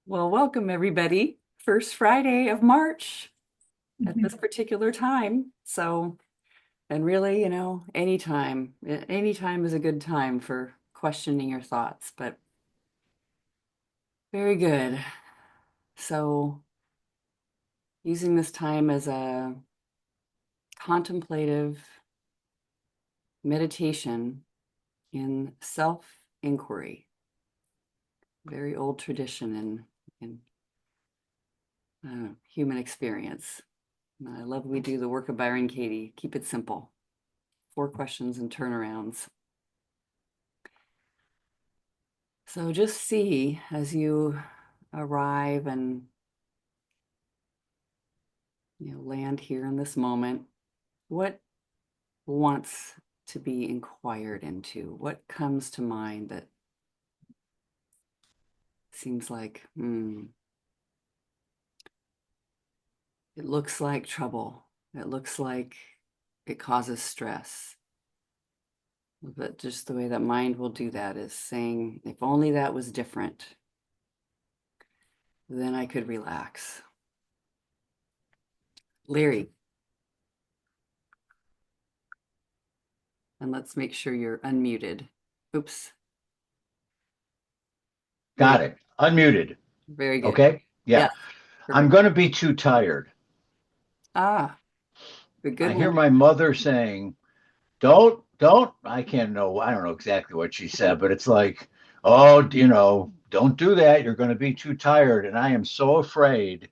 Well, welcome everybody. First Friday of March at this Mhm. particular time. And really, anytime is a good time for questioning your thoughts, but very good. So, using this time as a contemplative meditation in self-inquiry, very old tradition in human experience. And I love we do the work of Byron Katie. Keep it simple. 4 questions and turnarounds. So just see as you arrive and land here in this moment, what wants to be inquired into? What comes to mind that seems like, it looks like trouble. It looks like it causes stress. But just the way that mind will do that is saying, if only that was different, then I could relax. Larry, and let's make sure you're unmuted. Oops. There you Got it. Unmuted. Very good. Okay. Yeah. Yes, I'm perfect. going to be too tired. Ah, a good I hear one. my mother saying, don't. I can't know. I don't know exactly what she said, but it's like, oh, don't do that. You're going to be too tired. And I am so afraid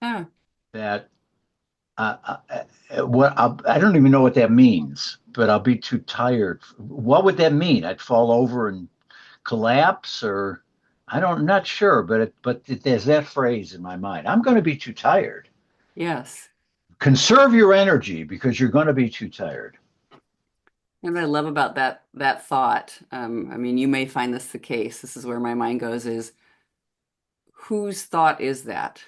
Ah, that I don't even know what that means, but I'll be too tired. What would that mean? I'd fall over and collapse or I'm not sure, but there's that phrase in my mind. I'm going to be too tired. yes. Conserve your energy because you're going to be too tired. And what I love about that thought, I mean, you may find this the case. This is where my mind goes is whose thought is that?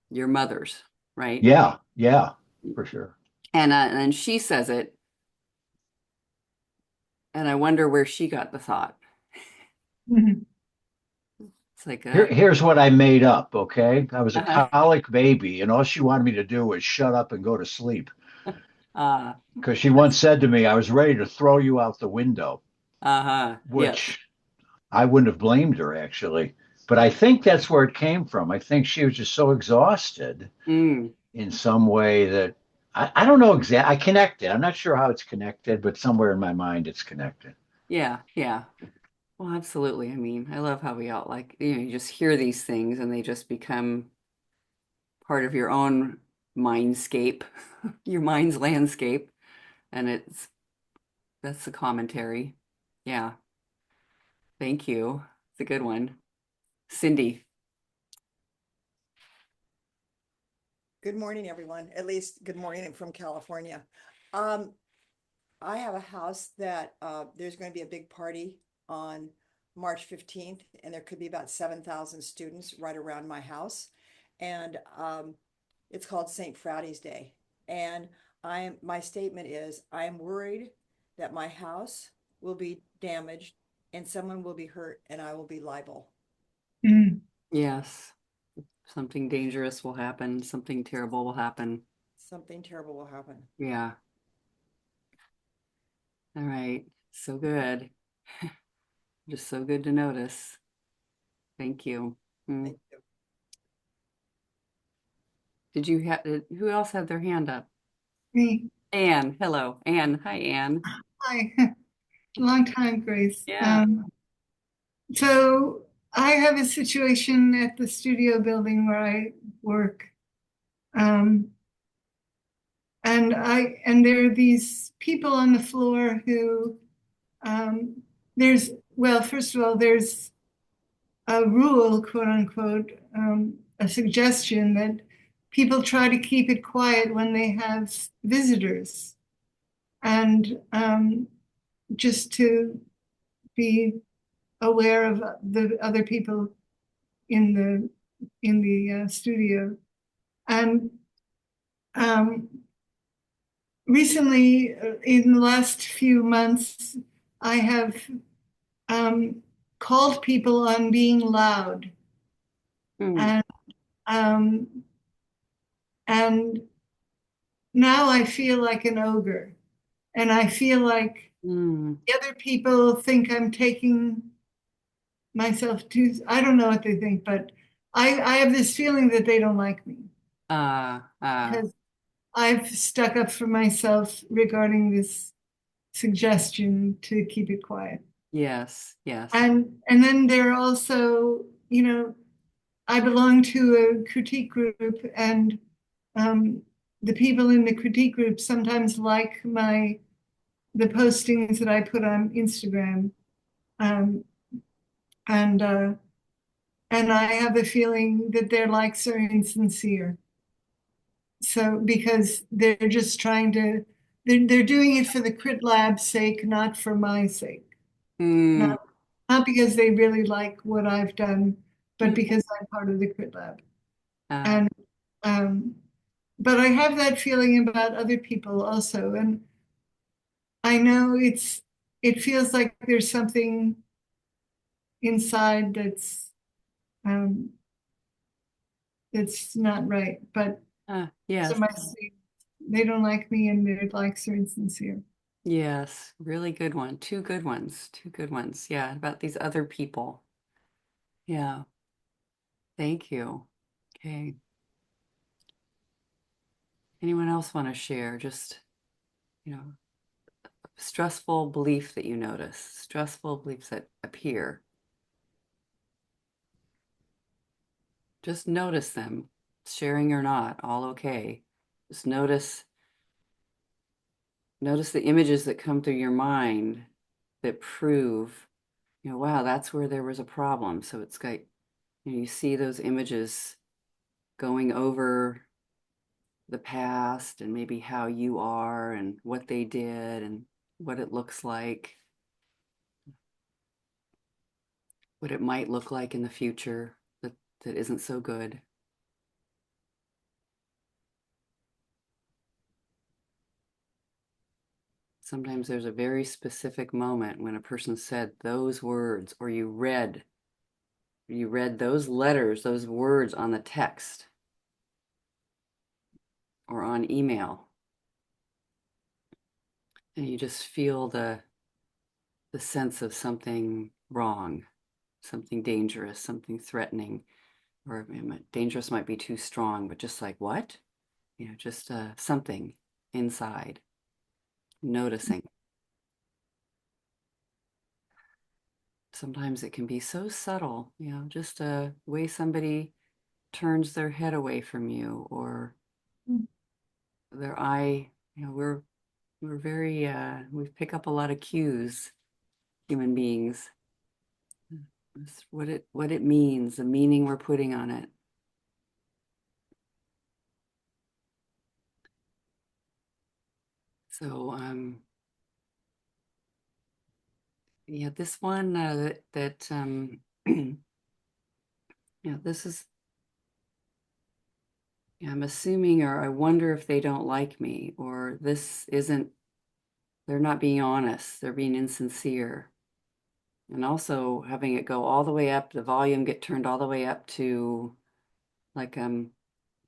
Your mother's, right? Yeah, yeah, for sure. And she says it, and I wonder where she got the thought. Mhm. It's like Here's what I made up, okay? I was a uh-huh, colic baby, and all she wanted me to do was shut up and go to sleep. uh, Because she once said to me, I was ready to throw you out the window, uh-huh, yes. which I wouldn't have blamed her actually. But I think that's where it came from. I think she was just so exhausted Mm, in some way that I don't know exactly. I connect it. I'm not sure how it's connected, but somewhere in my mind it's connected. yeah, yeah. Well, absolutely. I mean, I love how we all like, you just hear these things and they just become part of your own mindscape, your mind's landscape. And that's the commentary. Yeah. Thank you. It's a good one. Cindy. Good morning, everyone. At least good morning from California. Um, I have a house that there's going to be a big party on March 15th, and there could be about 7,000 students right around my house. And it's called St. Fratty's Day. And my statement is I am worried that my house will be damaged and someone will be hurt and I will be liable. Mm. Yes. Something dangerous will happen. Something terrible will happen. Something terrible will happen. Yeah. All right. So good. Just so good to notice. Thank you. Hmm. Thank you. Did you have, who else had their hand up? Me. Anne. Hello. Anne. Hi, Anne. Hi. Long time, Grace. Yeah. So I have a situation at the studio building where I work. Um, and there are these people on the floor who first of all, there's a rule, quote unquote, a suggestion that people try to keep it quiet when they have visitors. And just to be aware of the other people in the studio. And um, recently, in the last few months, I have um, called people on being loud. Mm, And um, and now I feel like an ogre. And I feel like mm, the other people think I'm taking myself too, I don't know what they think, but I have this feeling that they don't like me uh, uh, because I've stuck up for myself regarding this suggestion to keep it quiet. yes, yes. And then there are also, I belong to a critique group, and um, the people in the critique group sometimes like the postings that I put on Instagram. Um, and and I have a feeling that their likes are insincere. So because they're just trying to, they're doing it for the Crit Lab's sake, not for my sake. Mm, Not because they really like what I've done, but mm, because I'm part of the Crit Lab. uh, And um, but I have that feeling about other people also, and I know it feels like there's something inside um, that's not right. But so yes, my they don't like me, and their likes are insincere. yes. Really good one. Two good ones. Two good ones. Yeah, about these other people. Yeah, thank you. Okay. Anyone else want to share? Just, you know, stressful belief that you notice, stressful beliefs that appear. Just notice them, sharing or not, all okay. Just notice the images that come through your mind that prove, wow, that's where there was a problem. So it's like, you see those images going over the past and maybe how you are and what they did and what it looks like, what it might look like in the future that isn't so good. Sometimes there's a very specific moment when a person said those words, or you read those letters, those words on the text or on email, and you just feel the sense of something wrong, something dangerous, something threatening, or dangerous might be too strong, but just like what? Just something inside, noticing. Sometimes it can be so subtle, just a way somebody turns their head away from you or their eye. We're very we pick up a lot of cues, human beings. It's what it means, the meaning we're putting on it. So yeah, this one this is, I'm assuming, or I wonder if they don't like me, or this isn't, they're not being honest, they're being insincere. And also having it go all the way up, the volume get turned all the way up to like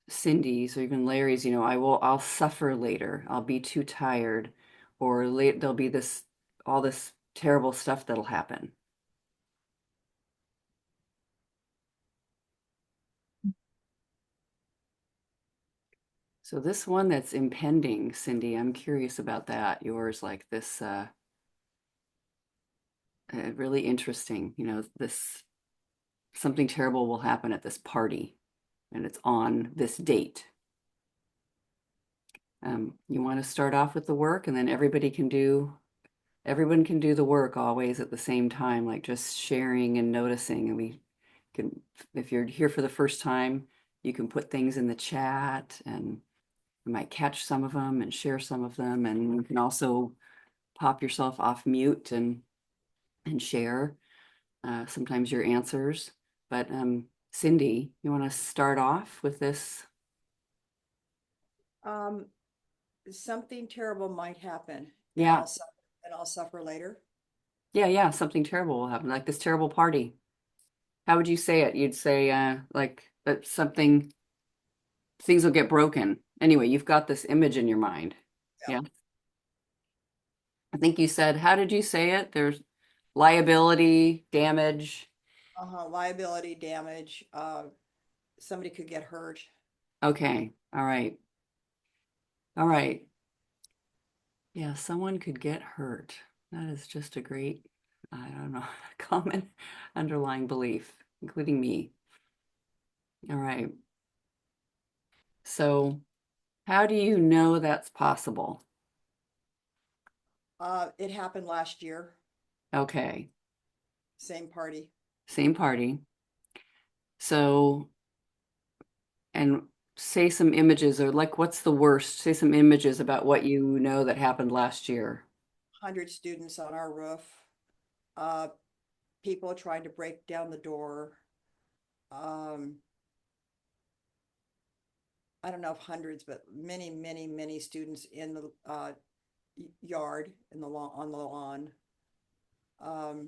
Cindy's or even Larry's, I'll suffer later. I'll be too tired, or late there'll be all this terrible stuff that'll happen. So this one that's impending, Cindy, I'm curious about that. Yours, like this, really interesting. This something terrible will happen at this party, and it's on this date. You want to start off with the work, and then everyone can do the work always at the same time, like just sharing and noticing. And we can, if you're here for the first time, you can put things in the chat, and you might catch some of them and share some of them. And you can also pop yourself off mute and share sometimes your answers. But Cindy, you want to start off with this? Um, something terrible might happen and Yeah. I'll suffer later. Yeah, yeah, something terrible will happen, like this terrible party. How would you say it? You'd say like that something things will get broken. Anyway, you've got this image in your mind. Yeah. Yeah. I think you said, how did you say it? There's liability, damage. Liability, damage, somebody could get hurt. Okay. All right. All right. Yeah, someone could get hurt. That is just a great, I don't know, common underlying belief, including me. All right. So, how do you know that's possible? It happened last year, Okay. same party. Same party. So, and say some images or like what's the worst? Say some images about what you know that happened last year. 100 students on our roof, uh, people trying to break down the door. Um, I don't know if hundreds, but many, many, many students in the yard in the lawn on the lawn. Um,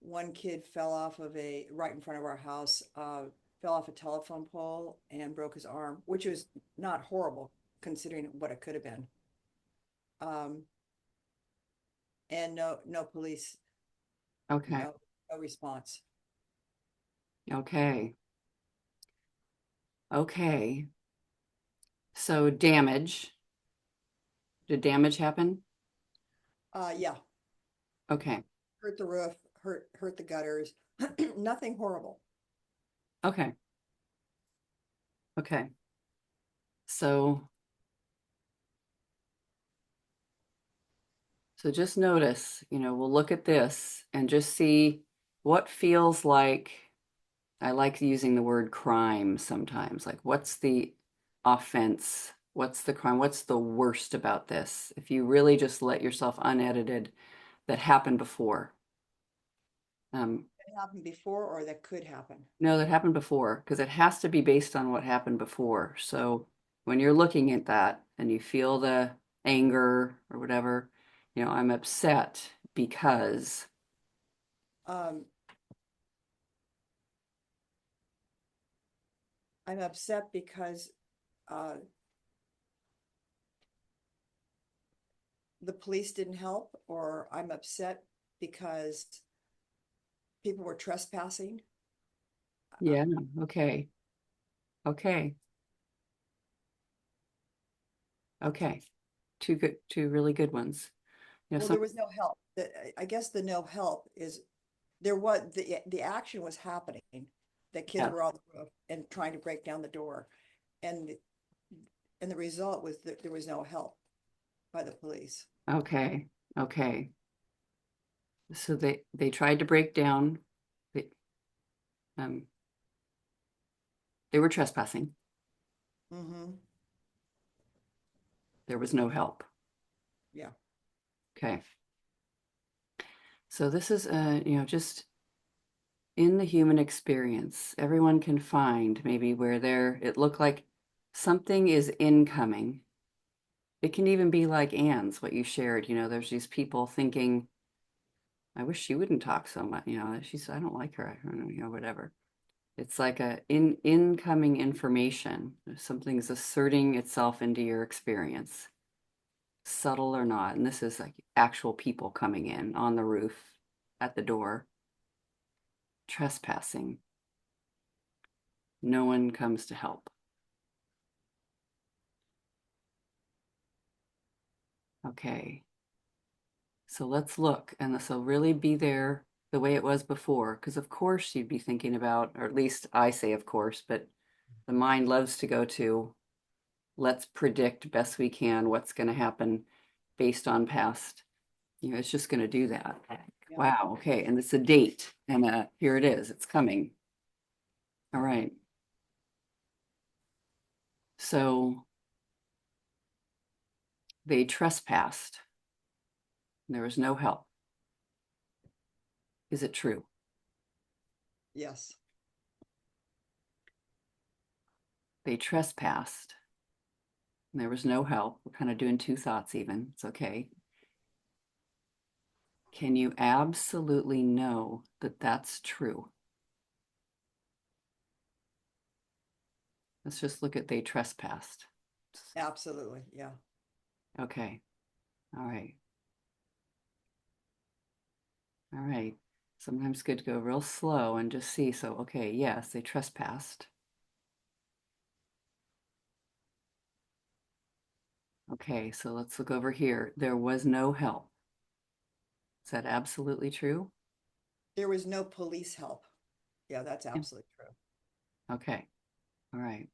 one kid fell off of a right in front of our house, fell off a telephone pole and broke his arm, which was not horrible considering what it could have been. Um, and no police, Okay. no response. Okay. Okay. So damage. Did damage happen? Yeah, Okay. hurt the roof, hurt the gutters. Nothing horrible. Okay. Okay. So just notice, we'll look at this and just see what feels like. I like using the word crime sometimes. Like, what's the offense? What's the crime? What's the worst about this? If you really just let yourself unedited, that happened before. It happened before, or that could happen. No, that happened before because it has to be based on what happened before. So when you're looking at that and you feel the anger or whatever, I'm upset because, Um, I'm upset because uh, the police didn't help, or I'm upset because people were trespassing. yeah, no, okay, okay, okay. Two really good ones. Well, there was no help. I guess the no help is there was the action was happening. The kids Yeah, were on the roof and trying to break down the door, and and the result was that there was no help by the police. okay, okay. So they tried to break down. They, um, they were trespassing. Mm-hmm. There was no help. Yeah. Okay. So this is, just in the human experience, everyone can find maybe where it looked like something is incoming. It can even be like Anne's, what you shared. There's these people thinking, I wish she wouldn't talk so much. I don't like her. I don't know, whatever. It's like incoming information. Something's asserting itself into your experience, subtle or not. And this is like actual people coming in on the roof, at the door, trespassing. No one comes to help. Okay. So let's look, and this will really be there the way it was before, because of course you'd be thinking about, or at least I say of course, but the mind loves to go to, let's predict best we can what's going to happen based on past. It's just going to do that. Yeah. Wow. Okay. And it's a date, and here it is. It's coming. All right. So they trespassed. There was no help. Is it true? Yes. They trespassed. And there was no help. We're kind of doing two thoughts even. It's okay. Can you absolutely know that that's true? Let's just look at they trespassed. Absolutely, yeah. Okay. All right. All right. Sometimes good to go real slow and just see. So, okay, yes, they trespassed. Okay, so let's look over here. There was no help. Is that absolutely true? There was no police help. Yeah, that's Yeah. absolutely true. Okay. All right.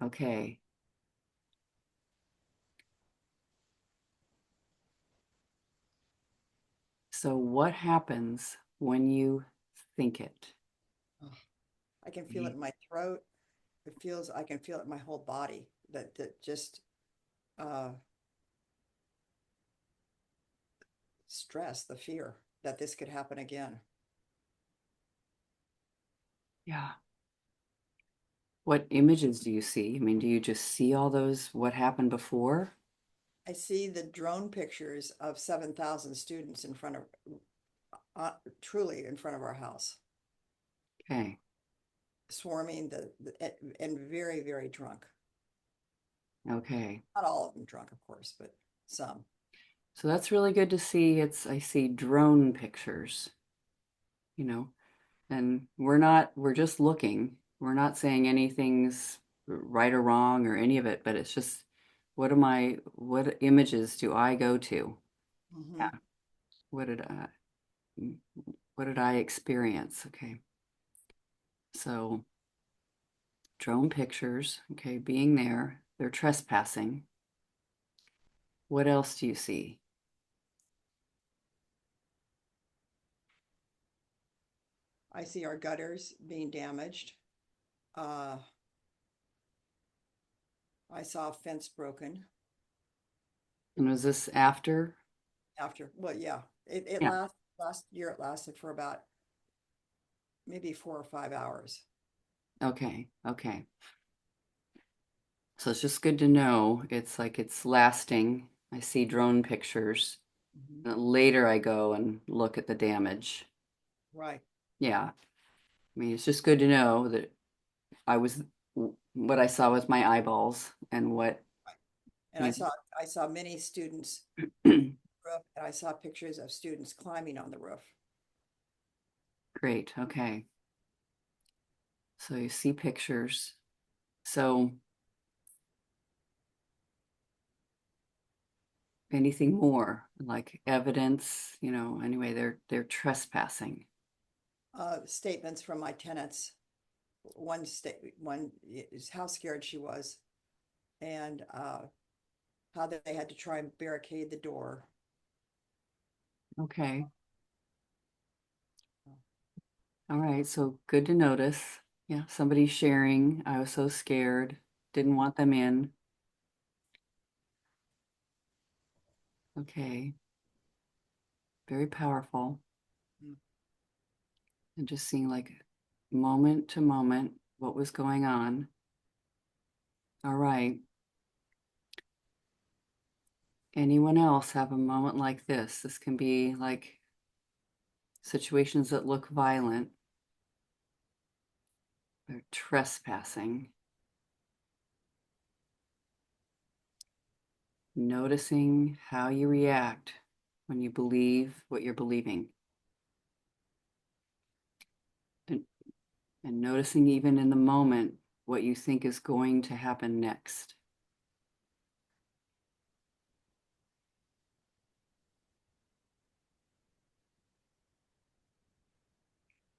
Okay. So what happens when you think it? Ugh. I can feel it in my throat. I can feel it in my whole body. That just uh stress, the fear that this could happen again. Yeah. What images do you see? I mean, do you just see all those what happened before? I see the drone pictures of 7,000 students in front of, truly in front of our house, Okay. swarming and very, very drunk. Okay. Not all of them drunk, of course, but some. So that's really good to see. I see drone pictures, you know, and we're just looking. We're not saying anything's right or wrong or any of it, but it's just what images do I go to? Hmm. Yeah. What did what did I experience? Okay. So drone pictures, okay, being there, they're trespassing. What else do you see? I see our gutters being damaged. Uh, I saw a fence broken And was this after? after, well, yeah, it Yeah. last year it lasted for about maybe 4 or 5 hours. Okay. Okay. So it's just good to know. It's like it's lasting. I see drone pictures. Mhm. Later I go and look at the damage. Right. Yeah. I mean, it's just good to know that I was what I saw with my eyeballs and what, And you I saw many students know. roof, and I saw pictures of students climbing on the roof. Great. Okay. So you see pictures. So anything more like evidence, anyway, they're trespassing. Statements from my tenants. One is how scared she was, and how they had to try and barricade the door. Okay. All right. So good to notice. Yeah. Somebody sharing. I was so scared. Didn't want them in. Okay. Very powerful. Mm. And just seeing like moment to moment what was going on. All right. Anyone else have a moment like this? This can be like situations that look violent. They're trespassing. Noticing how you react when you believe what you're believing. And, and noticing even in the moment what you think is going to happen next.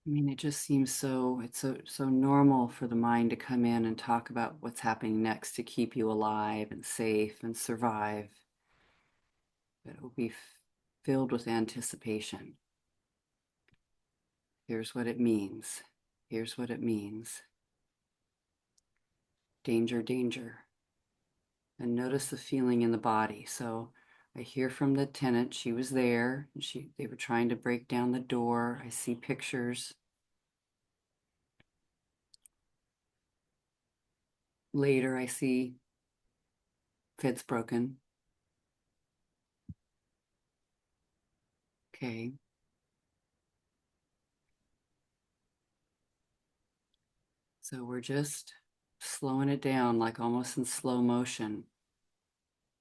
I mean, it just seems it's so normal for the mind to come in and talk about what's happening next to keep you alive and safe and survive. But it will be filled with anticipation. Here's what it means. Here's what it means. Danger, danger. And notice the feeling in the body. So I hear from the tenant, she was there, and they were trying to break down the door. I see pictures. Later, I see fence broken. Okay. So we're just slowing it down, like almost in slow motion.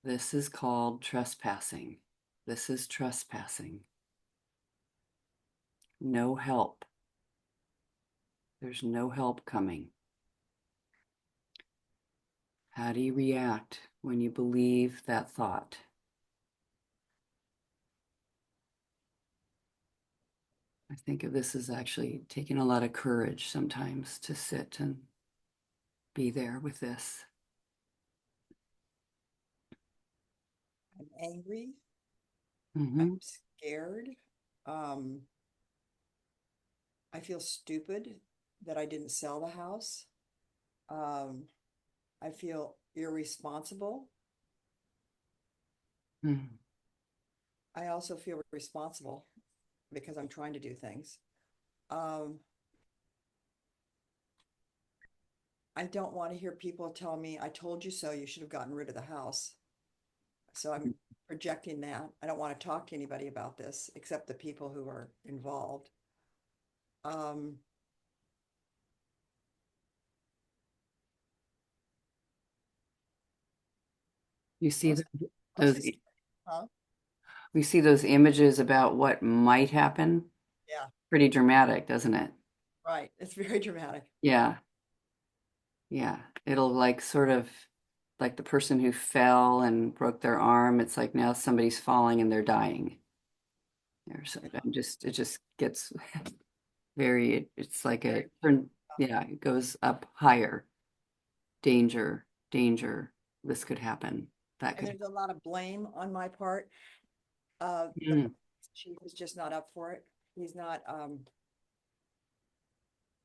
This is called trespassing. This is trespassing. No help. There's no help coming. How do you react when you believe that thought? I think of this as actually taking a lot of courage sometimes to sit and be there with this. I'm angry. I'm Mm-hmm. scared. Um, I feel stupid that I didn't sell the house. Um, I feel irresponsible. Mm-hmm. I also feel responsible because I'm trying to do things. Um, I don't want to hear people tell me, I told you so, you should have gotten rid of the house. So I'm projecting that. I don't want to talk to anybody about this except the people who are involved. Um, You see most, those, mostly, huh? we see those images about what might happen. Yeah, Pretty dramatic, doesn't it? right. It's very dramatic. Yeah. Yeah. It'll like sort of like the person who fell and broke their arm. It's like now somebody's falling and they're dying. There's, Yeah. I'm just, it just gets very, it's like Very, yeah, it goes up higher. Danger, danger. This could happen. That and could. there's a lot of blame on my part. The Mm. chief is just not up for it. He's not,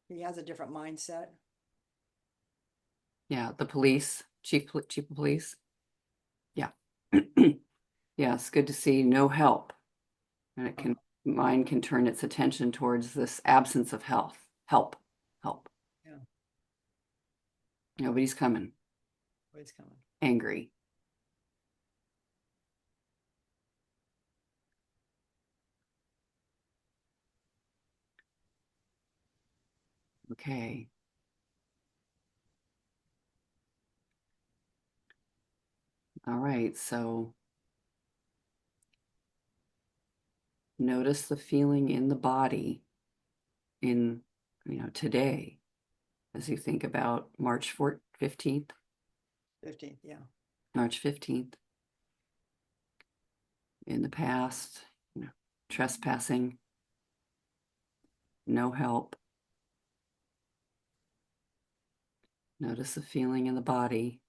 he has a different mindset. Yeah, the police, chief of police. Yeah. Yeah, it's good to see no help. And it can, mind can turn its attention towards this absence of health. Help. Yeah, Nobody's coming. what is coming? Angry. Okay. All right. So notice the feeling in the body in, today as you think about March 15th, 15th, yeah. March 15th in the past, trespassing, no help. Notice the feeling in the body,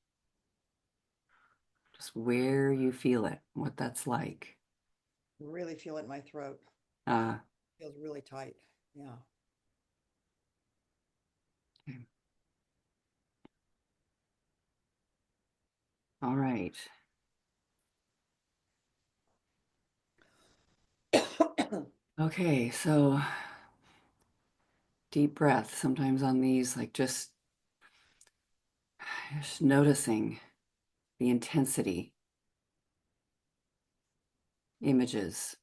just where you feel it, what that's like. Really feel it in my throat. Uh, Feels really tight. Yeah. okay. All right. Okay, so deep breath sometimes on these, like just noticing the intensity, images,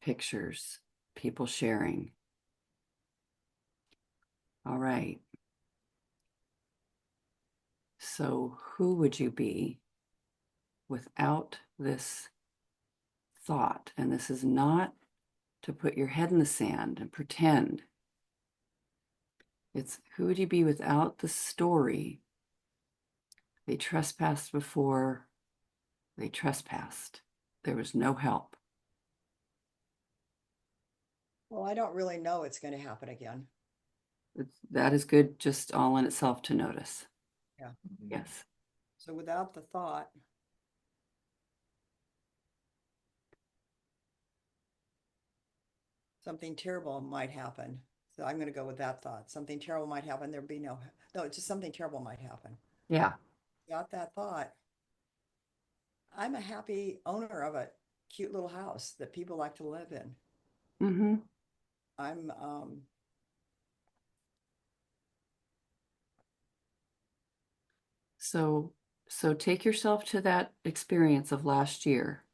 pictures, people sharing. All right. So, who would you be without this thought? And this is not to put your head in the sand and pretend. It's who would you be without the story? They trespassed before they trespassed. There was no help. Well, I don't really know it's going to happen again. That is good, just all in itself to notice. Yeah. Yes. So without the thought, something terrible might happen. So I'm going to go with that thought. Something terrible might happen. There'd be no, it's just something terrible might happen. Yeah. Without that thought, I'm a happy owner of a cute little house that people like to live in. Mm-hmm. I'm, So take yourself to that experience of last year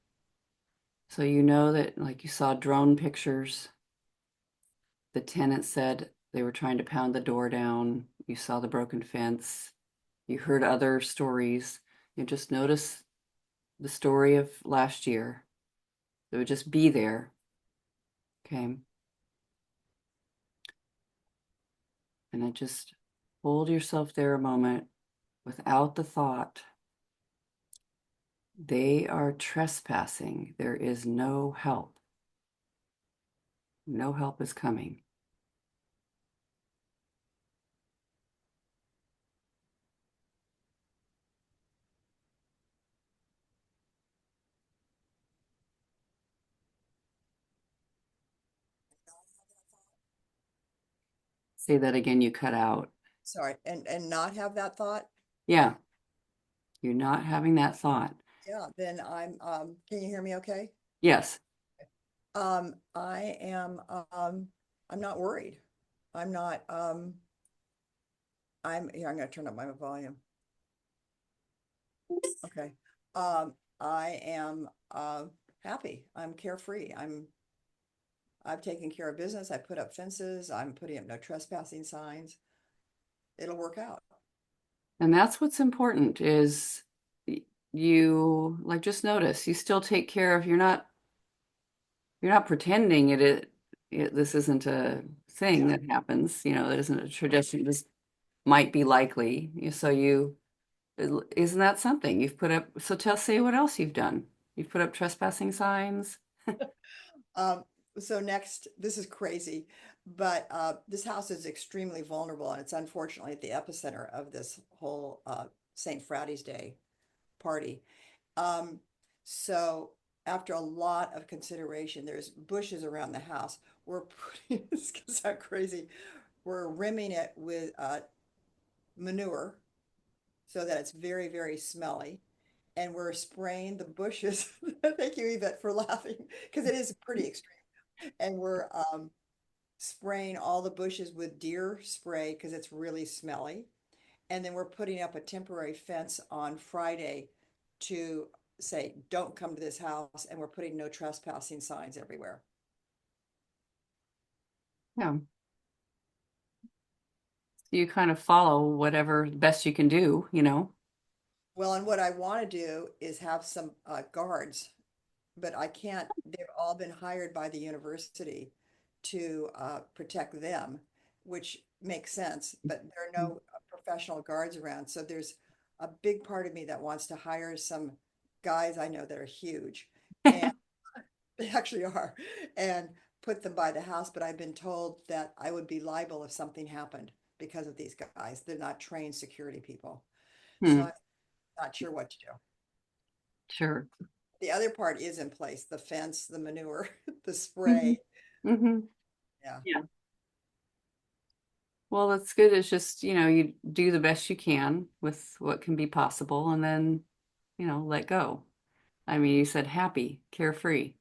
So you know that, like, you saw drone pictures. The tenant said they were trying to pound the door down. You saw the broken fence. You heard other stories. You just notice the story of last year. It would just be there. Okay. And then just hold yourself there a moment without the thought. They are trespassing. There is no help. No help is coming. Say that again, you cut out. Sorry, and not have that thought. Yeah, you're not having that thought. Yeah, then can you hear me okay? Yes. I am, I'm not worried. I'm not, here, I'm gonna turn up my volume. Okay. I am, happy. I'm carefree. I've taken care of business. I put up fences. I'm putting up no trespassing signs. It'll work out. And that's what's important is you like just notice you still take care of you're not pretending this isn't a thing Yeah. that happens, that isn't a tradition. This might be likely. So isn't that something you've put up? So say what else you've done. You've put up trespassing signs. Um, so next, this is crazy, but this house is extremely vulnerable, and it's unfortunately at the epicenter of this whole St. Fratty's Day party. Um, so after a lot of consideration, there's bushes around the house. We're putting this is that crazy. We're rimming it with manure so that it's very, very smelly. And we're spraying the bushes. Thank you, Yvette, for laughing because it is pretty extreme. And we're spraying all the bushes with deer spray because it's really smelly. And then we're putting up a temporary fence on Friday to say, don't come to this house. And we're putting no trespassing signs everywhere. Yeah. You kind of follow whatever best you can do. Well, and what I want to do is have some guards, but I can't, they've all been hired by the university to protect them, which makes sense, but there are no professional guards around. So there's a big part of me that wants to hire some guys I know that are huge, and they actually are, and put them by the house. But I've been told that I would be liable if something happened because of these guys. They're not trained security people. So Hmm. I'm not sure what to do. Sure. The other part is in place, the fence, the manure, the Hmm. spray. Hmm. Yeah. Yeah. Well, that's good. It's just, you do the best you can with what can be possible and then, let go. I mean, you said happy, carefree.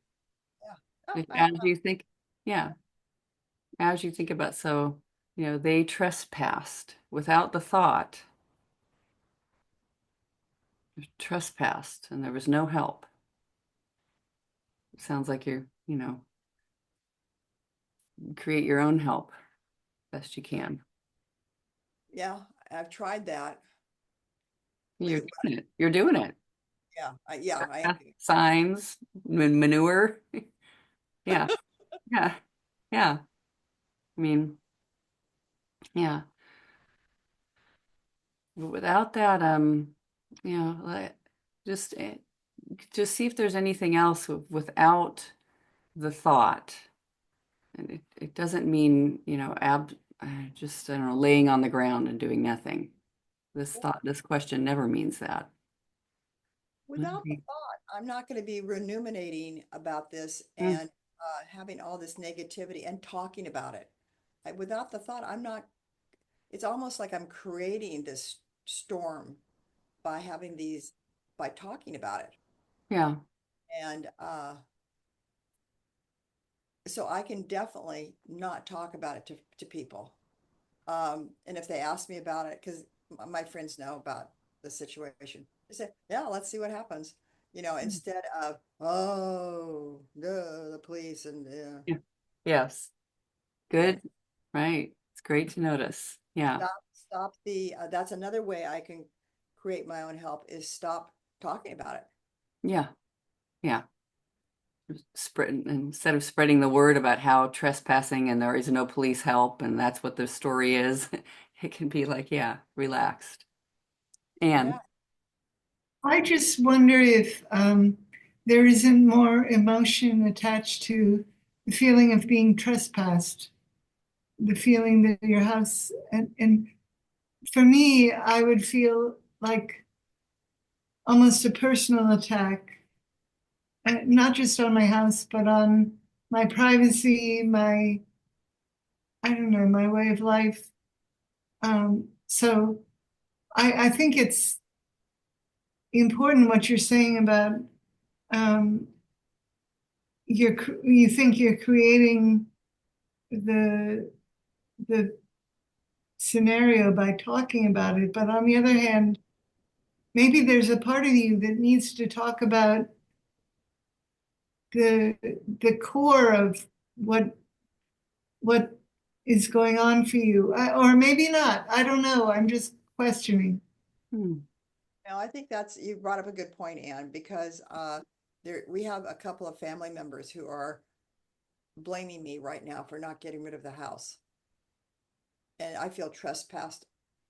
Yeah. Oh, As you think, yeah, as you think about, so, they trespassed without the thought, trespassed, and there was no help. It sounds like create your own help best you can. yeah, I've tried that. You're doing it. You're doing it. Yeah, I am. Signs, manure. Yeah, yeah, yeah. I mean, yeah. But without that, like, just eh, just see if there's anything else without the thought. And it doesn't mean, just, I don't know, laying on the ground and doing nothing. This question never means that. Without the thought, I'm not going to be ruminating about this Mm, and having all this negativity and talking about it. Without the thought, I'm not, it's almost like I'm creating this storm by having these, by talking about it. yeah, And so I can definitely not talk about it to people. And if they ask me about it, because my friends know about the situation, they say, yeah, let's see what happens. instead of, oh, the police and Yeah. Yes. and Good. Right. It's great to notice. Yeah. stop the, that's another way I can create my own help is stop talking about it. Yeah. Yeah. Spread instead of spreading the word about how trespassing and there is no police help and that's what the story is, it can be like, yeah, relaxed. And Yeah. I just wonder if there isn't more emotion attached to the feeling of being trespassed, the feeling that your house, and for me, I would feel like almost a personal attack, not just on my house, but on my privacy, my, I don't know, my way of life. So I think it's important what you're saying about um, you think you're creating the the scenario by talking about it, but on the other hand, maybe there's a part of you that needs to talk about the the core of what is going on for you, or maybe not. I don't know. I'm just questioning. hmm, No, I think you brought up a good point, Anne, because we have a couple of family members who are blaming me right now for not getting rid of the house. And I feel trespassed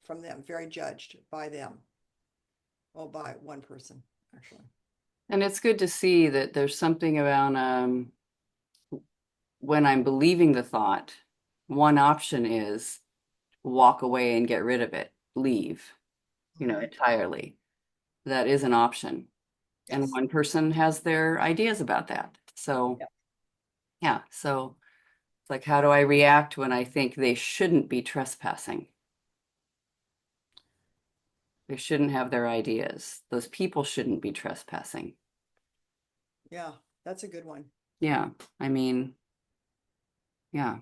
from them, very judged by them. Well, by one person, actually. and it's good to see that there's something about when I'm believing the thought, one option is walk away and get rid of it, leave, Mhm. entirely. That is an option. And Yes. one person has their ideas about that. So, Yeah. yeah. So it's like, how do I react when I think they shouldn't be trespassing? They shouldn't have their ideas. Those people shouldn't be trespassing. Yeah. That's a good one. Yeah. I mean, yeah.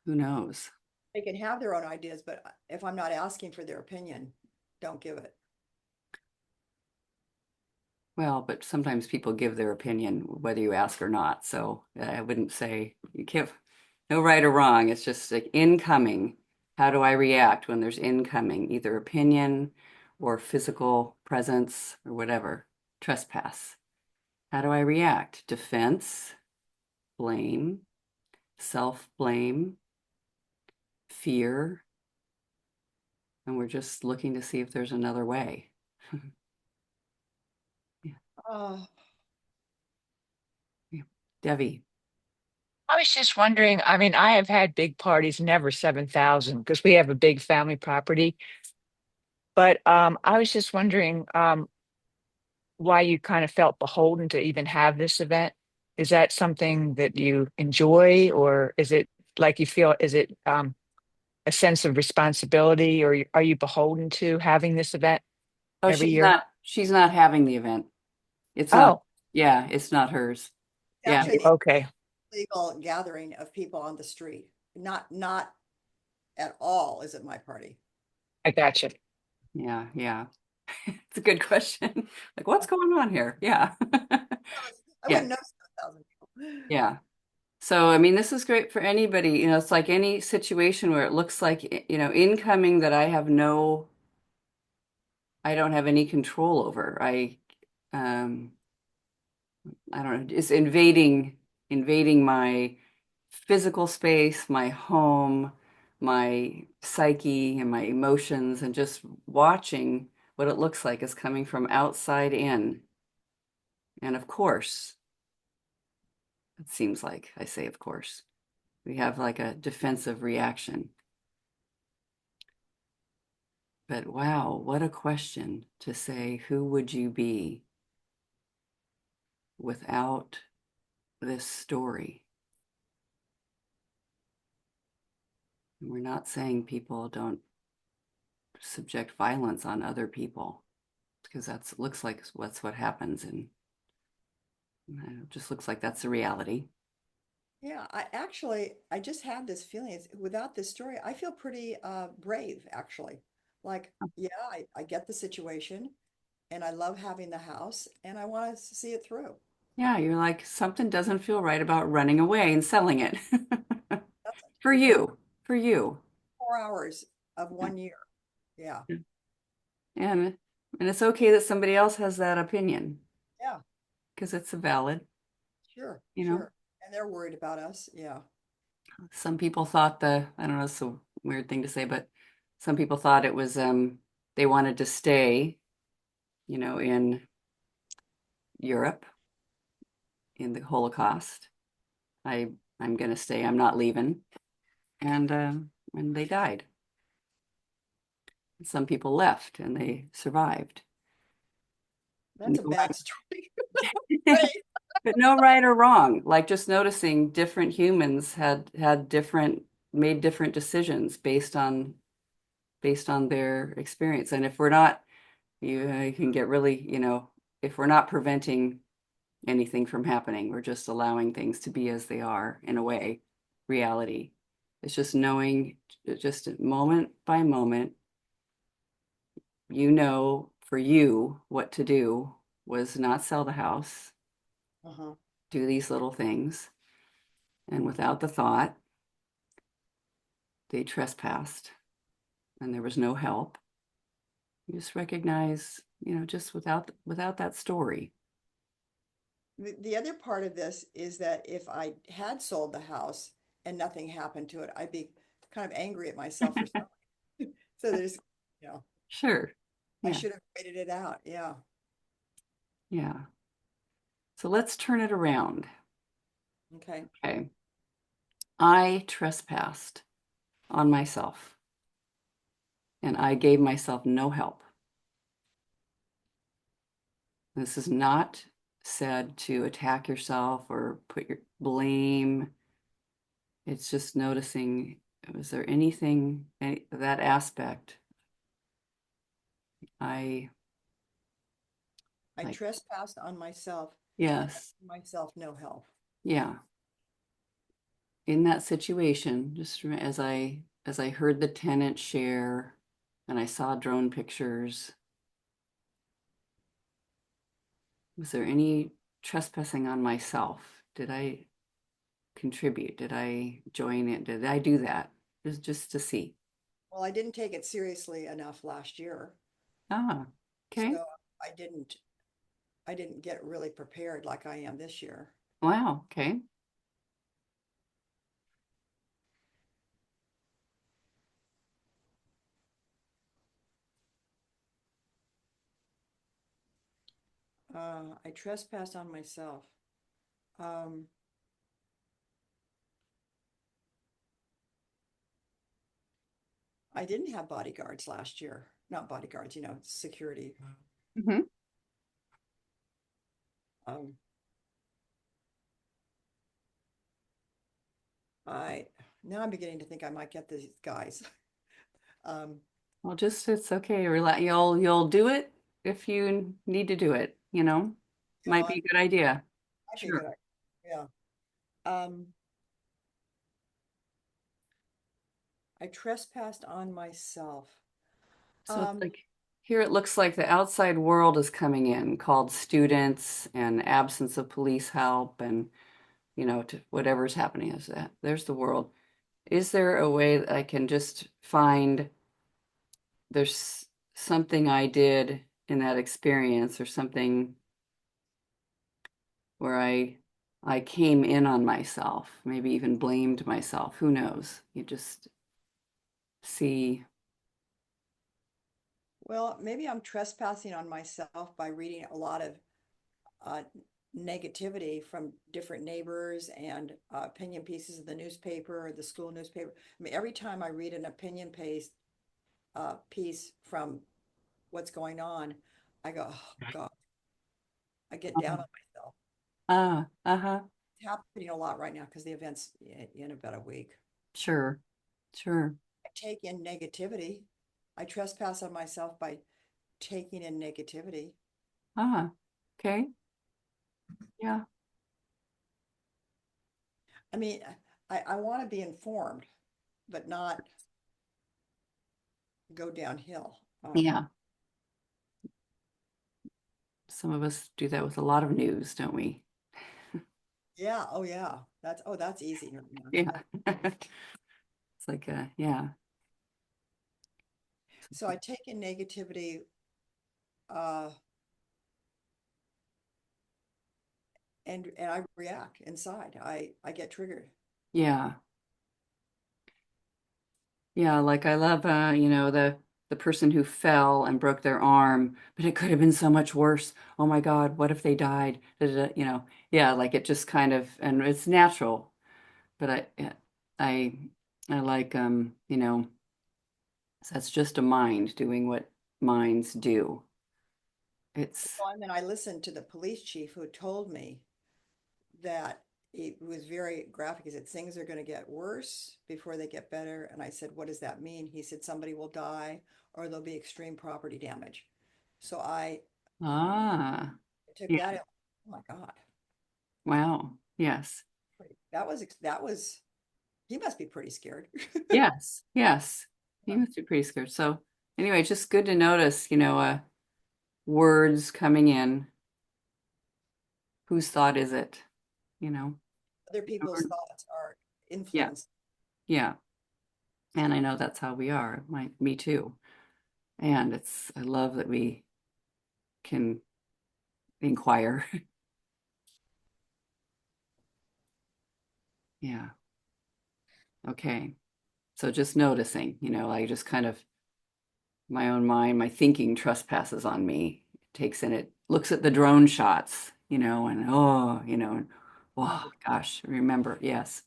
Who knows? They can have their own ideas, but if I'm not asking for their opinion, don't give it. Well, but sometimes people give their opinion whether you ask or not. So I wouldn't say you can't, no right or wrong. It's just like incoming. How do I react when there's incoming, either opinion or physical presence or whatever? Trespass. How do I react? Defense, blame, self-blame, fear. And we're just looking to see if there's another way. Yeah, Oh, yeah. Devi. I was just wondering, I mean, I have had big parties, never 7,000 because we have a big family property. But I was just wondering why you kind of felt beholden to even have this event. Is that something that you enjoy, or is it like you feel, is it a sense of responsibility, or are you beholden to having this event Oh, every year? she's not having the event. It's not, Oh, yeah, it's not hers. it's Yeah. actually the okay. illegal gathering of people on the street. Not at all is it my party. I got you. Yeah, yeah. It's a good question. Like, what's going on here? Yeah. I Yeah, wouldn't know 7,000 people. yeah. So, I mean, this is great for anybody. It's like any situation where it looks like, incoming that I don't have any control over. Um, I don't know, it's invading my physical space, my home, my psyche and my emotions, and just watching what it looks like is coming from outside in. And of course, it seems like I say, of course, we have like a defensive reaction. But wow, what a question to say, who would you be without this story? And we're not saying people don't subject violence on other people because that's looks like that's what happens and it just looks like that's the reality. Yeah, I just had this feeling without this story, I feel pretty brave actually. Like, yeah, I get the situation. and I love having the house and I want to see it through. Yeah, you're like, something doesn't feel right about running away and selling it. Doesn't. For It's only you, for you. 4 hours of Yeah. 1 year. Yeah. And and it's okay that somebody else has that opinion Yeah. because it's a valid, Sure. you know. Sure. And they're worried about us. Yeah. Some people thought I don't know, it's a weird thing to say, but some people thought it was they wanted to stay, in Europe in the Holocaust. I I'm gonna stay. I'm not leaving. And they died. Some people left and they survived. That's a No bad story. right, Great. but no right or wrong. Like just noticing different humans had different made different decisions based on their experience. And if we're not, you can get really, if we're not preventing anything from happening, we're just allowing things to be as they are in a way, reality. It's just knowing, just moment by moment, for you what to do was not sell the house, Uh-huh. do these little things. And without the thought, they trespassed and there was no help. You just recognize, just without that story. The other part of this is that if I had sold the house and nothing happened to it, I'd be kind of angry at myself for selling. So there's, you know, Sure. I Yeah. should have waited it out. Yeah. Yeah. So let's turn it around. Okay. Okay. I trespassed on myself and I gave myself no help. This is not said to attack yourself or put your blame. It's just noticing, was there that aspect I I like, trespassed on myself and I yes, gave myself no help. yeah. In that situation, just as I heard the tenant share and I saw drone pictures, was there any trespassing on myself? Did I contribute? Did I join it? Did I do that? Just to see. Well, I didn't take it seriously enough last year. Ah, okay. So I didn't I didn't get really prepared like I am this year. Wow, okay. I trespassed on myself. Um, I didn't have bodyguards last year. Not bodyguards, security. Hmm. Um, I Now I'm beginning to think I might get these guys. Um, Well, just it's okay. Relax. You'll do it if you need to do it, Might be I a good idea. might be a Sure. good idea. Yeah. Um, I trespassed on myself. So it's Um, like here it looks like the outside world is coming in, called students and absence of police help and to whatever's happening is that there's the world. Is there a way that I can just find there's something I did in that experience or something where I came in on myself, maybe even blamed myself. Who knows? You just see. well, maybe I'm trespassing on myself by reading a lot of uh, negativity from different neighbors and opinion pieces of the newspaper or the school newspaper. I mean, every time I read an piece from what's going on, I go, oh God, I get down on myself. Uh-huh. It's happening a lot right now because the event's in about a week. Sure. Sure. I take in negativity. I trespass on myself by taking in negativity. Ah, okay. Yeah. I mean, I want to be informed, but not go downhill. Yeah. some of us do that with a lot of news, don't we? Yeah, oh yeah, that's easy. Yeah. It's like, yeah. So I take in negativity, uh, and I react inside. I get triggered. Yeah. Yeah, like I love the person who fell and broke their arm, but it could have been so much worse. Oh my God, what if they died? Da, da, da, yeah, like it just kind of, and it's natural, but I I like that's just a mind doing what minds do. It's Well, and then I listened to the police chief who told me that it was very graphic. He said things are going to get worse before they get better. And I said, what does that mean? He said somebody will die or there'll be extreme property damage. So I ah, took yeah, that. Oh my God. wow. Yes. That was he must be pretty scared. Yes. Yes. He must be pretty scared. So anyway, just good to notice, words coming in. Whose thought is it? You know? Other people's thoughts are Yeah. influenced. Yeah. And I know that's how we are. Me too. And I love that we can inquire. Yeah. Okay. So just noticing, I just kind of my own mind, my thinking trespasses on me, takes in it, looks at the drone shots, and and, oh gosh, remember, yes.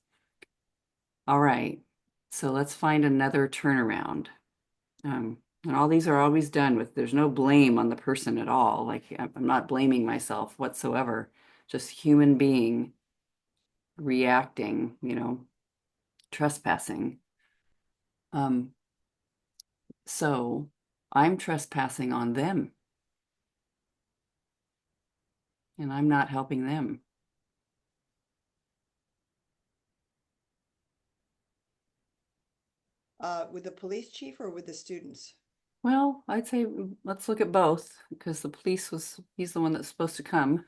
All right. So let's find another turnaround. And all these are always done with, there's no blame on the person at all. Like I'm not blaming myself whatsoever, just human being reacting, trespassing. Um, so I'm trespassing on them and I'm not helping them. With the police chief or with the students? Well, I'd say let's look at both because he's the one that's supposed to come,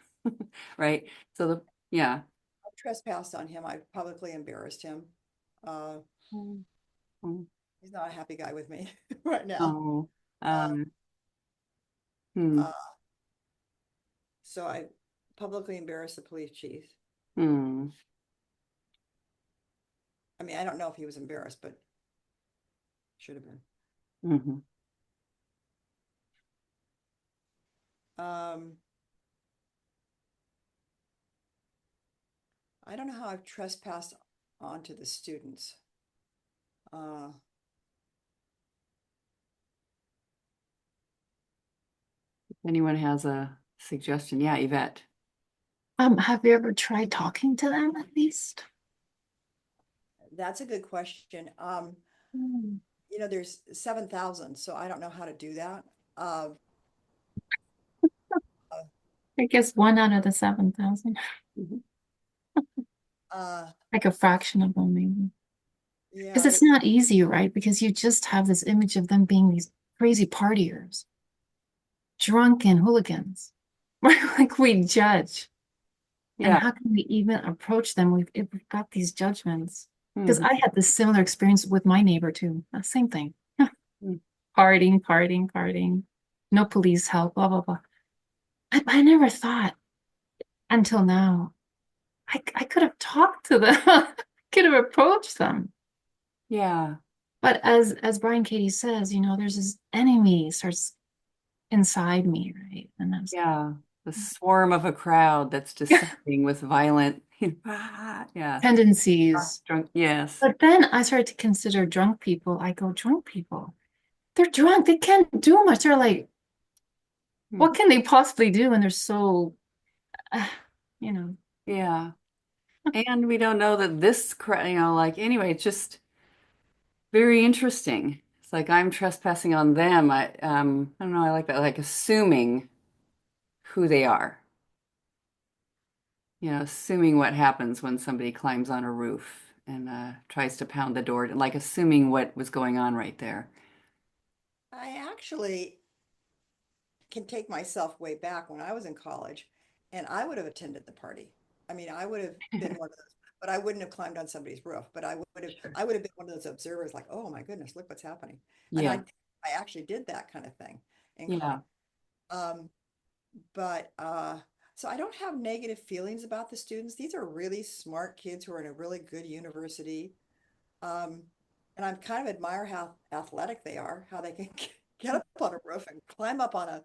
right? So yeah. I trespassed on him. I publicly embarrassed him. Uh, Mm, mm, he's not a happy guy with me right now. Oh, Uh, um, hmm, uh, so I publicly embarrassed the police chief. hmm, I mean, I don't know if he was embarrassed, but should have been. hmm. Um, I don't know how I've trespassed onto the students. Uh, If anyone has a suggestion, yeah, Yvette. Have you ever tried talking to them at least? that's a good question. Hmm. There's 7,000, so I don't know how to do that. Uh, uh, I guess one out of the 7,000, Mhm. uh, like a fraction of them, maybe. Because yeah, it's not easy, right? Because you just have this image of them being these crazy partiers, drunken hooligans. Like we judge. And Yeah. how can we even approach them if we've got these judgments? Because Mhm. I had this similar experience with my neighbor too. Same thing. Mm. Partying, partying, partying. No police help, blah, blah, blah. I never thought until now I could have talked to them. I could have approached them. Yeah. But as Brian Katie says, there's this enemy starts inside me, right? And that's Yeah. The swarm of a crowd that's descending with violent, yeah. tendencies. Drunk, yes. But then I started to consider drunk people. I go, drunk people, they're drunk. They can't do much. They're like, Mm. what can they possibly do? And they're so, uh, you know, Yeah. And we don't know that like anyway, it's just very interesting. It's like I'm trespassing on them. I don't know, I like that, like assuming who they are. Assuming what happens when somebody climbs on a roof and tries to pound the door, like assuming what was going on right there. I actually can take myself way back when I was in college, and I would have attended the party. I mean, I would have been one of those, but I wouldn't have climbed on somebody's roof. But Sure. I would have been one of those observers, like, oh my goodness, look what's happening. And Yeah. I actually did that kind of thing in college. Yeah. Um, but so I don't have negative feelings about the students. These are really smart kids who are in a really good university. Um, and I kind of admire how athletic they are, how they can get up on a roof and climb up on a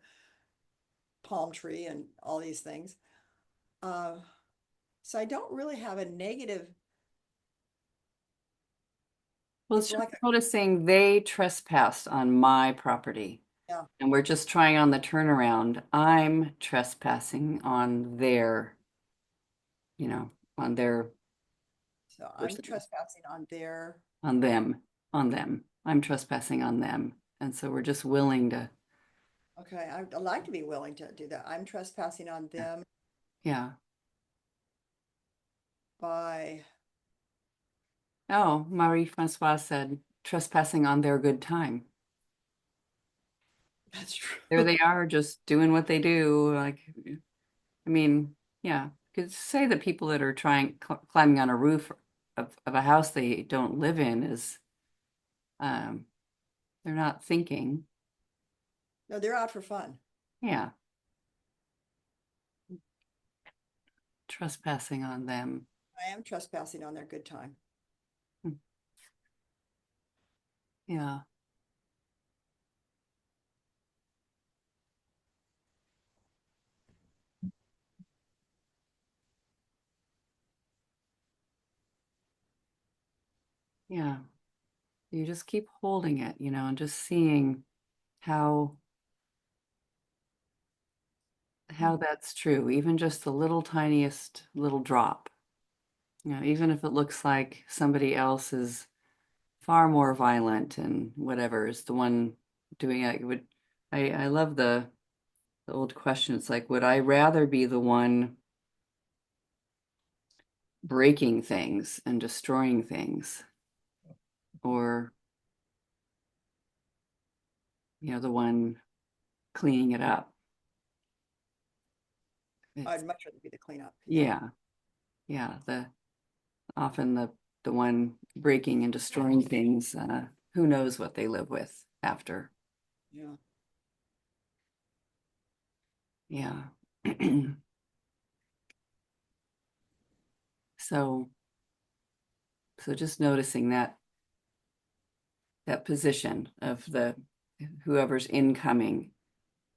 palm tree and all these things. Uh, so I don't really have a negative. Well, it's It's just like, noticing they trespassed on my property yeah. and we're just trying on the turnaround. I'm trespassing on their, on their So I'm personal, trespassing on their. on them, on them. I'm trespassing on them. And so we're just willing to, Okay, I'd like to be willing to do that. I'm trespassing on them yeah. by. Oh, Marie Francois said, trespassing on their good time. That's There true. they are, just doing what they do. Like, I mean, yeah, could say that people that are climbing on a roof of a house they don't live in is, um, they're not thinking. No, they're out for fun. Yeah, trespassing on them. I am trespassing on their good time. Hmm. Yeah, yeah. You just keep holding it, and just seeing how how that's true, even just the little tiniest little drop. Even if it looks like somebody else is far more violent and whatever is the one doing it. I love the old question. It's like, would I rather be the one breaking things and destroying things, or the one cleaning it up? It's I'd much rather be the cleanup. Yeah. yeah, yeah. Often the one breaking and destroying things, who knows what they live with after. Yeah. Yeah. So so just noticing that position of the whoever's incoming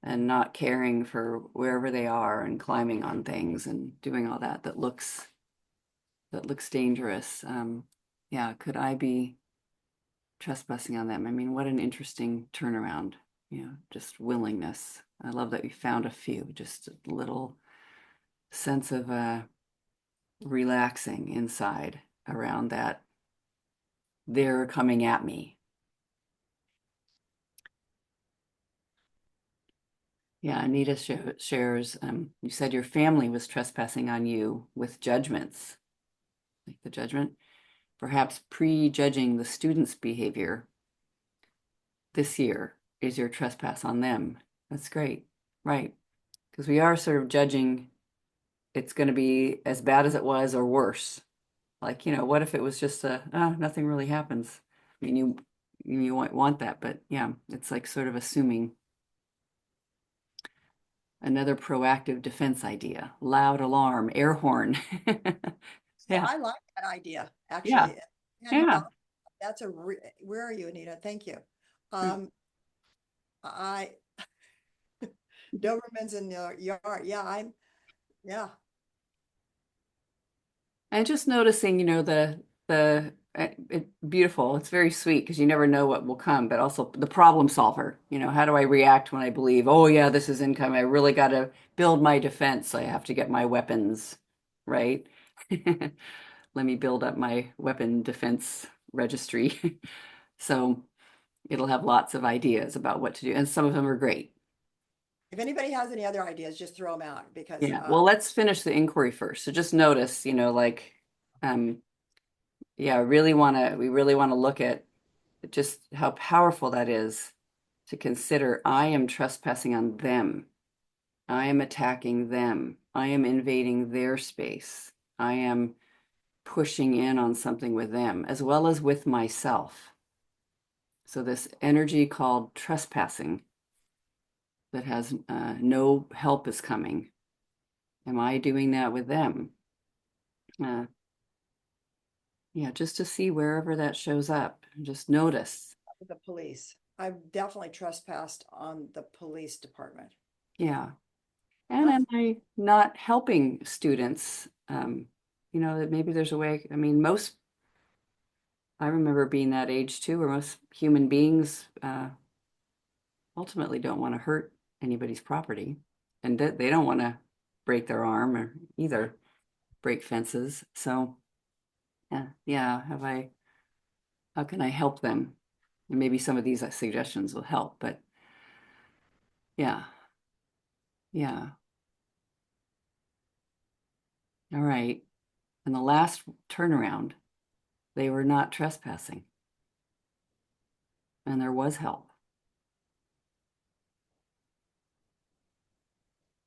and not caring for wherever they are and climbing on things and doing all that looks dangerous. Yeah, could I be trespassing on them? I mean, what an interesting turnaround, just willingness. I love that we found a few, just a little sense of relaxing inside around that they're coming at me. Yeah, Anita shares, you said your family was trespassing on you with judgments, like the judgment, perhaps prejudging the student's behavior this year is your trespass on them. That's great. Right. Because we are sort of judging it's going to be as bad as it was or worse. Like, what if it was just nothing really happens? I mean, you might want that, but yeah, it's like sort of assuming another proactive defense idea, loud alarm, air horn. So Yeah. I like that idea, Yeah. actually. Hadn't Yeah. thought, that's where are you, Anita? Thank you. Hmm. Um, I, Doberman's in the yard. Yeah, yeah. And just noticing, beautiful. It's very sweet because you never know what will come, but also the problem solver. How do I react when I believe, oh yeah, this is incoming. I really got to build my defense. I have to get my weapons, right? Let me build up my weapon defense registry. So it'll have lots of ideas about what to do, and some of them are great. If anybody has any other ideas, just throw them out because Yeah. Well, let's finish the inquiry first. So just notice, like, um, yeah, we really want to look at just how powerful that is to consider I am trespassing on them. I am attacking them. I am invading their space. I am pushing in on something with them as well as with myself. So this energy called trespassing that has no help is coming. Am I doing that with them? Yeah, just to see wherever that shows up, just notice. The police. I've definitely trespassed on the police department. Yeah. And Not am I not helping students? That maybe there's a way. I mean, I remember being that age too, where most human beings ultimately don't want to hurt anybody's property, and they don't want to break their arm or either break fences. So, yeah, how can I help them? And maybe some of these suggestions will help, but yeah, yeah. All right. And the last turnaround, they were not trespassing, and there was help.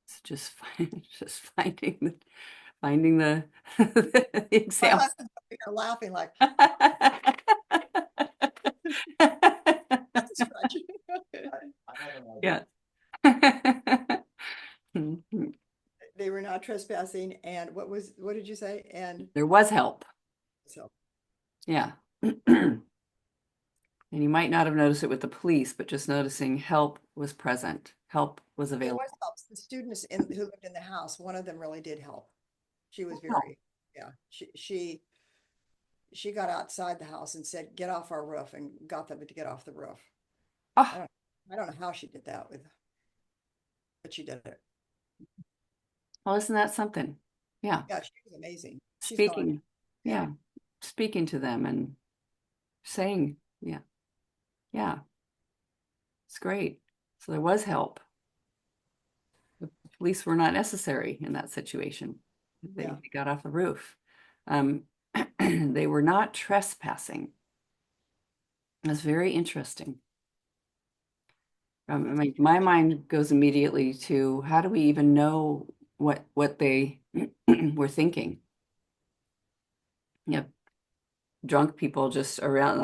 It's just just finding the, the my example. husband are laughing like that's a stretch. Yeah. They were not trespassing, and what did you say? And There was help. so Yeah. And you might not have noticed it with the police, but just noticing help was present. Help was there available. was help. The students who lived in the house, one of them really did help. She was Wow. very, yeah. She got outside the house and said, "Get off our roof," and got them to get off the roof. I Oh, don't, I don't know how she did that but she did it. well, isn't that something? Yeah. Yeah, she was amazing. She's gone. Speaking, Yeah. yeah, speaking to them and saying, yeah, yeah, it's great. So there was help. The police were not necessary in that situation. Yeah. They got off the roof. Um, they were not trespassing. That's very interesting. My mind goes immediately to how do we even know what they were thinking? You know, drunk people just around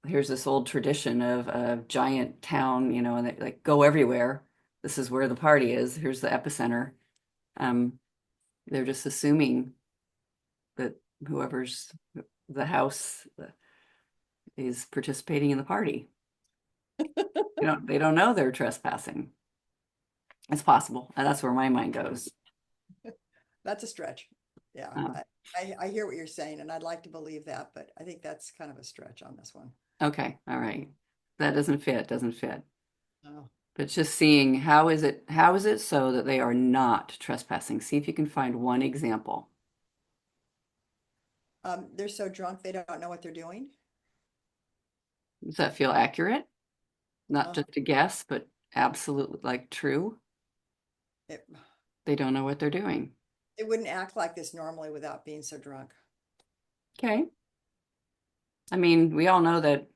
here's this old tradition of a giant town, and they like go everywhere. This is where the party is. Here's the epicenter. Um, they're just assuming that whoever's the house is participating in the party. They don't know they're trespassing. It's possible, and that's where my mind goes. That's a stretch. Yeah. Uh, I hear what you're saying, and I'd like to believe that, but I think that's kind of a stretch on this one. okay, all right. That doesn't fit. Oh. But just seeing how is it so that they are not trespassing? See if you can find one example. They're so drunk they don't know what they're doing. Does that feel accurate? Not Uh, just a guess, but absolutely like true. it, They don't know what they're doing. they wouldn't act like this normally without being so drunk. Okay. I mean, we all know that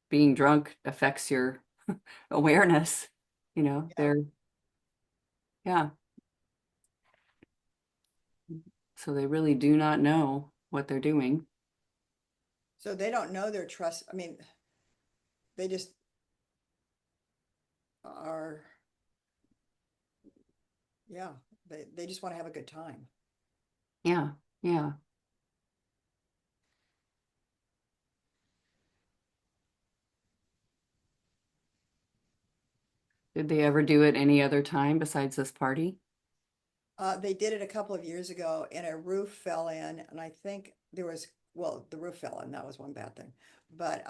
being drunk affects your awareness. Yeah. Yeah. So they really do not know what they're doing. So they don't know their trust. I mean, they just are, yeah, they just want to have a good time. Yeah. Yeah. Did they ever do it any other time besides this party? They did it a couple of years ago and a roof fell in, and I think well, the roof fell in, that was one bad thing. But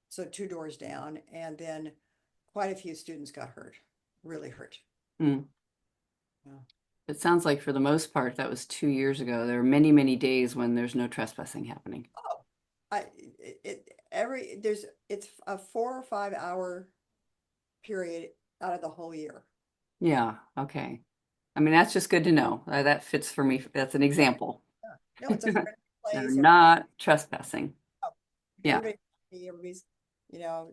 so two doors down, and then quite a few students got hurt, really hurt. Hmm. Yeah. It sounds like for the most part, that was 2 years ago. There are many, many days when there's no trespassing happening. Oh, it's a 4 or 5 hour period out of the whole year. Yeah, okay. I mean, that's just good to know. That fits for me. That's an example. Yeah. No, it's a friendly They're place. not trespassing. Oh, Yeah, everybody's, you know,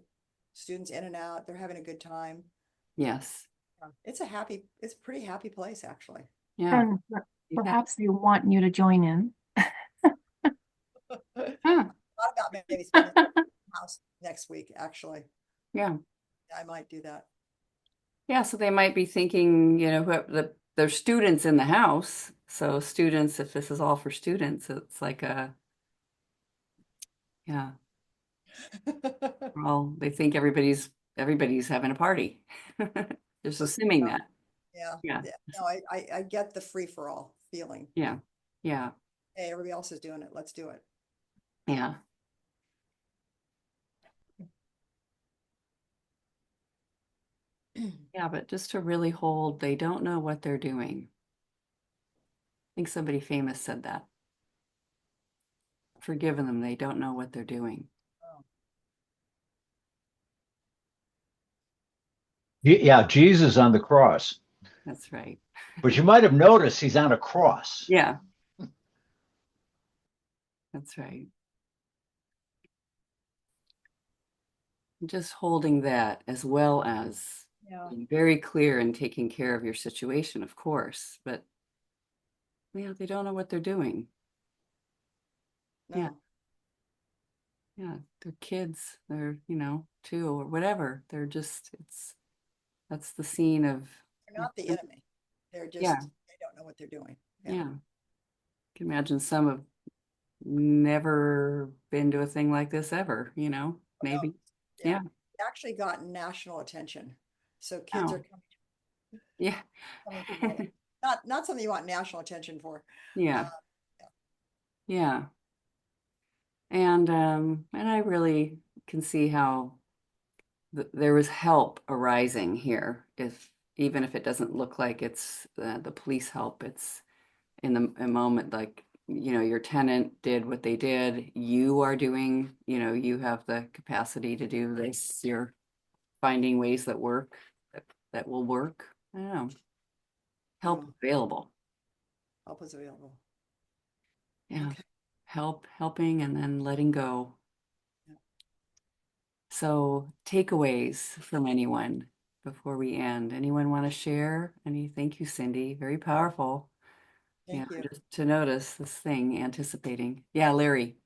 students in and out. They're having a good time. Yes. It's a pretty happy place, actually. Yeah. And perhaps they want you to join in. Huh. Thought about maybe spending the house next week, actually. Yeah. I might do that. Yeah. So they might be thinking, there's students in the house. So students, if this is all for students, it's like yeah. Well, they think everybody's having a party. Just assuming that. Yeah. Yeah. No, I get the free for all feeling. Yeah. Yeah. Hey, everybody else is doing it. Let's do it. Yeah. Yeah, but just to really hold, they don't know what they're doing. I think somebody famous said that. Forgiving them, they don't know what they're doing. Yeah, Jesus on the cross. That's right. But you might have noticed he's on a cross. Yeah. That's right. Just holding that as well as being very clear and taking care of your situation, of course, but yeah, they don't know what they're doing. No. Yeah. Yeah, they're kids, they're, 2 or whatever. They're just, that's the scene of. They're not the enemy. They're just, Yeah. they don't know what they're doing. Yeah. I can imagine some have never been to a thing like this ever, maybe. Yeah. It actually got national attention. So kids Oh. are coming. Yeah. Not something you want national attention for. Yeah. Yeah. And I really can see how there was help arising here, even if it doesn't look like it's the police help. It's in a moment like, your tenant did what they did. You are doing, you have the capacity to do this. You're finding ways that work, that will work. I don't know. Help available. Help is available. Yeah. Okay. Helping, and then letting go. So takeaways from anyone before we end. Anyone want to share any? Thank you, Cindy. Very powerful. Thank you. Just to notice this thing, anticipating. Yeah, Larry.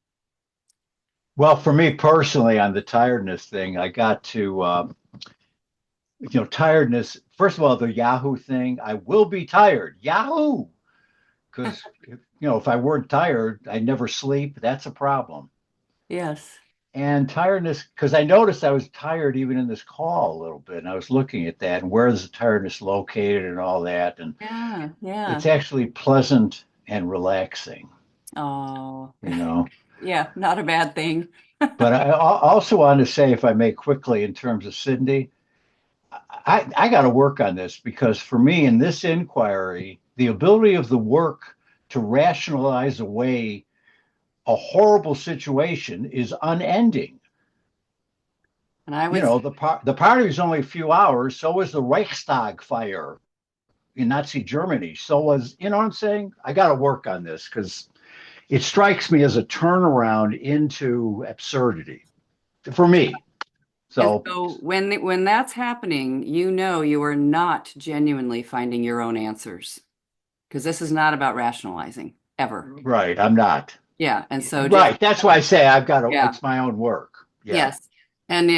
Well, for me personally, on the tiredness thing, I got to, tiredness. First of all, the Yahoo thing, I will be tired. Yahoo! Because, if I weren't tired, I'd never sleep. That's a problem. Yes. And tiredness, because I noticed I was tired even in this call a little bit. And I was looking at that and where is the tiredness located and all that. And Yeah. it's actually pleasant and relaxing. Oh. Yeah, not a bad thing. But I also want to say, if I may quickly, in terms of Cindy, I got to work on this because for me in this inquiry, the ability of the work to rationalize away a horrible situation is unending. And I was, the party was only a few hours. So was the Reichstag fire in Nazi Germany. So was, what I'm saying? I got to work on this because it strikes me as a turnaround into absurdity for me. So when that's happening, you are not genuinely finding your own answers, because this is not about rationalizing ever. Right, I'm not. Yeah, and so right, that's why I say I've got to. Yeah. It's my own work. Yeah. Yes, and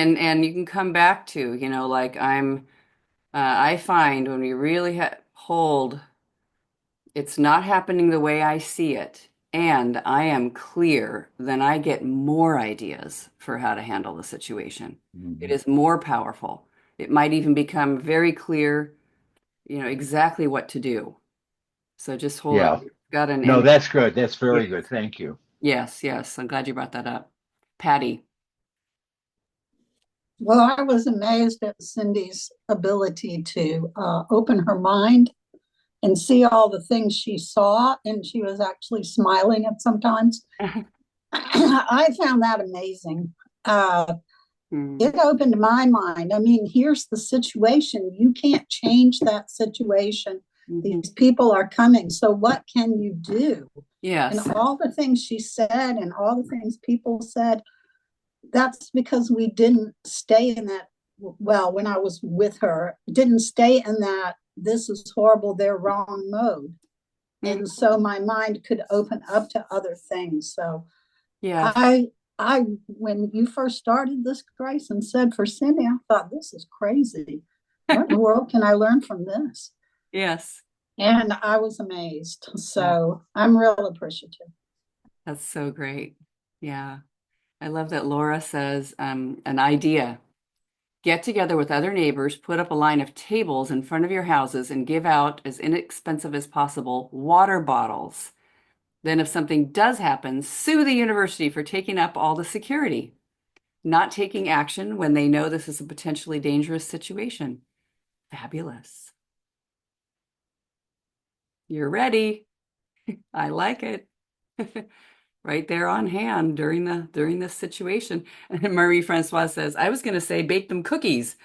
you can come back to like I find when we really hold, it's not happening the way I see it, and I am clear, then I get more ideas for how to handle the situation. Mm-hmm. It is more powerful. It might even become very clear, exactly what to do. So just hold Yeah. up. Got an No, that's good. That's very good. Thank you. Yes. I'm glad you brought that up. Patty. Well, I was amazed at Cindy's ability to open her mind and see all the things she saw, and she was actually smiling at sometimes. I found that amazing. It opened my mind. I mean, here's the situation. You can't change that situation. These people are coming. So what can you do? Yes. And all the things she said and all the things people said, that's because we didn't stay in that, well, when I was with her, didn't stay in that this is horrible, they're wrong mode. Mm, And so my mind could open up to other things. So yes. I when you first started this, Grace, and said for Cindy, I thought this is crazy. What in the world can I learn from this? Yes. And I was amazed. Yeah. So I'm real appreciative. That's so great. Yeah. I love that Laura says, an idea. Get together with other neighbors, put up a line of tables in front of your houses, and give out, as inexpensive as possible, water bottles. Then, if something does happen, sue the university for taking up all the security, not taking action when they know this is a potentially dangerous situation. Fabulous. You're ready. I like it. Right there on hand during this situation. And Marie Francois says, I was going to say bake them cookies.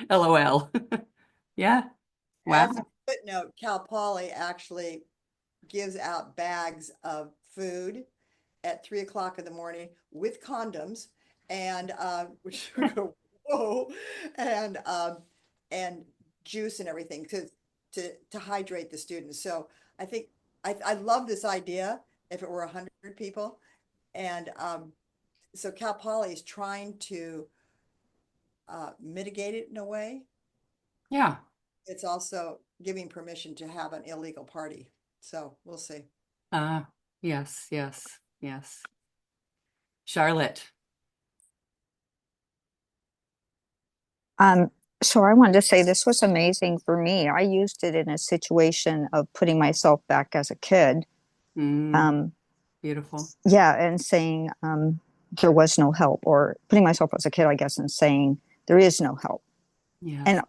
LOL. Yeah. Wow. As a footnote, Cal Poly actually gives out bags of food at 3 o'clock in the morning with condoms and which you go, whoa, and juice and everything to hydrate the students. So I think I love this idea if it were 100 people. And so Cal Poly is trying to mitigate it in a way. Yeah. It's also giving permission to have an illegal party. So we'll see. Uh, yes, yes, yes. Charlotte. So I wanted to say this was amazing for me. I used it in a situation of putting myself back as a kid. Mm, beautiful. Yeah, and saying there was no help, or putting myself as a kid, I guess, and saying there is no help. Yes. And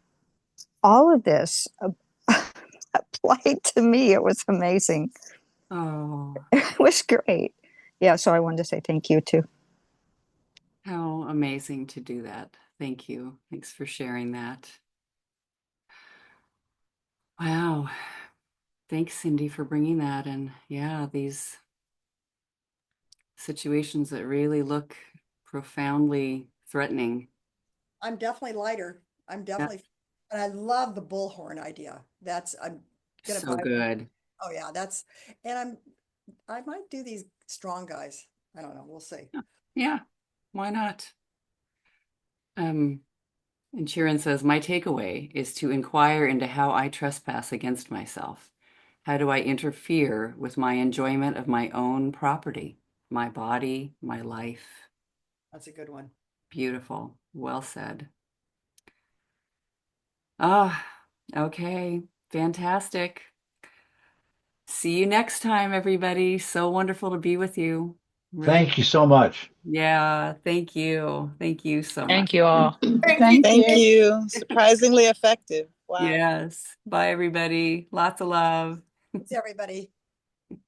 all of this applied to me. It was amazing. Oh, It was great. Yeah, so I wanted to say thank you too. how amazing to do that. Thank you. Thanks for sharing that. Wow. Thanks, Cindy, for bringing that. And yeah, these situations that really look profoundly threatening. I'm definitely lighter. I'm Yeah, definitely, and I love the bullhorn idea. I'm gonna so buy. good. Oh yeah, and I might do these strong guys. I don't know. We'll see. Yeah, why not? Um, and Sharon says, my takeaway is to inquire into how I trespass against myself. How do I interfere with my enjoyment of my own property, my body, my life? That's a good one. Beautiful. Well said. Ah, okay. Fantastic. See you next time, everybody. So wonderful to be with you. Really. Thank you so much. Yeah, thank you. Thank you so much. Thank you all. Thank Thank you. you. Surprisingly effective. Wow. Yes. Bye, everybody. Lots of love. Thanks, everybody.